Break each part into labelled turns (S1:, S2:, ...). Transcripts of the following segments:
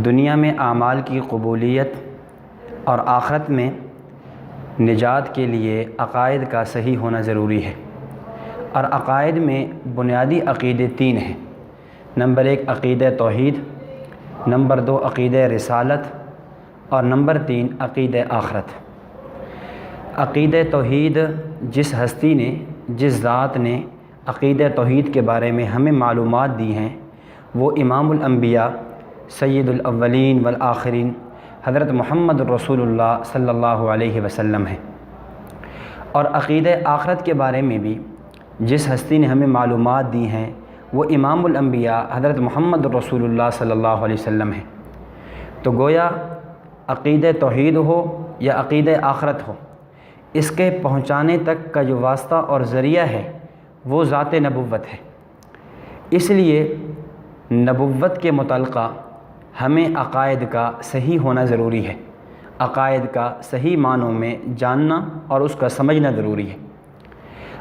S1: دنیا میں اعمال کی قبولیت اور آخرت میں نجات کے لیے عقائد کا صحیح ہونا ضروری ہے، اور عقائد میں بنیادی عقیدے تین ہیں۔ نمبر 1 عقیدہ توحید، نمبر 2 عقیدہ رسالت، اور نمبر 3 عقیدہ آخرت۔ عقیدہ توحید جس ہستی نے، جس ذات نے عقیدہ توحید کے بارے میں ہمیں معلومات دی ہیں، وہ امام الانبیاء سید الاولین والآخرین حضرت محمد رسول اللہ صلی اللہ علیہ وسلم ہیں۔ اور عقیدہ آخرت کے بارے میں بھی جس ہستی نے ہمیں معلومات دی ہیں، وہ امام الانبیاء حضرت محمد رسول اللہ صلی اللہ علیہ وسلم ہیں۔ تو گویا عقیدہ توحید ہو یا عقیدہ آخرت ہو، اس کے پہنچانے تک کا جو واسطہ اور ذریعہ ہے وہ ذات نبوت ہے۔ اس لیے نبوت کے متعلقہ ہمیں عقائد کا صحیح ہونا ضروری ہے، عقائد کا صحیح معنوں میں جاننا اور اس کا سمجھنا ضروری ہے۔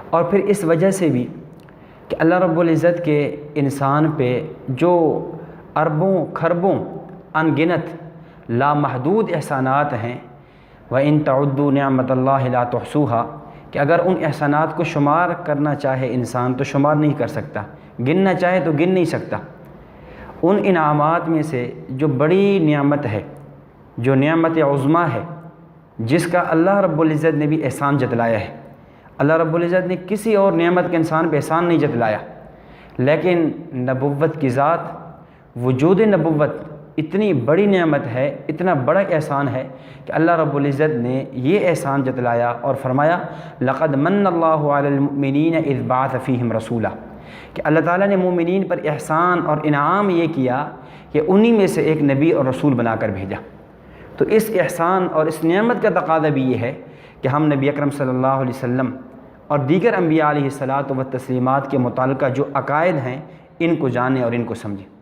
S1: اور پھر اس وجہ سے بھی کہ اللہ رب العزت کے انسان پہ جو اربوں کھربوں انگنت لامحدود احسانات ہیں، وَإِن تَعُدُّوا نِعْمَةَ اللَّهِ لَا تُحْصُوهَا، کہ اگر ان احسانات کو شمار کرنا چاہے انسان تو شمار نہیں کر سکتا، گننا چاہے تو گن نہیں سکتا۔ ان انعامات میں سے جو بڑی نعمت ہے، جو نعمت عظمیٰ ہے، جس کا اللہ رب العزت نے بھی احسان جتلایا ہے، اللہ رب العزت نے کسی اور نعمت کے انسان پہ احسان نہیں جتلایا، لیکن نبوت کی ذات، وجود نبوت اتنی بڑی نعمت ہے، اتنا بڑا احسان ہے کہ اللہ رب العزت نے یہ احسان جتلایا اور فرمایا لَقَدْ مَنَّ اللَّهُ عَلَى الْمُؤْمِنِينَ إِذْ بَعَثَ فِيهِمْ رَسُولًا، کہ اللہ تعالیٰ نے مومنین پر احسان اور انعام یہ کیا کہ انہی میں سے ایک نبی اور رسول بنا کر بھیجا۔ تو اس احسان اور اس نعمت کا تقاضا بھی یہ ہے کہ ہم نبی اکرم صلی اللہ علیہ وسلم اور دیگر انبیاء علیہ الصلاۃ والتسلیمات کے متعلقہ جو عقائد ہیں ان کو جانیں اور ان کو سمجھیں۔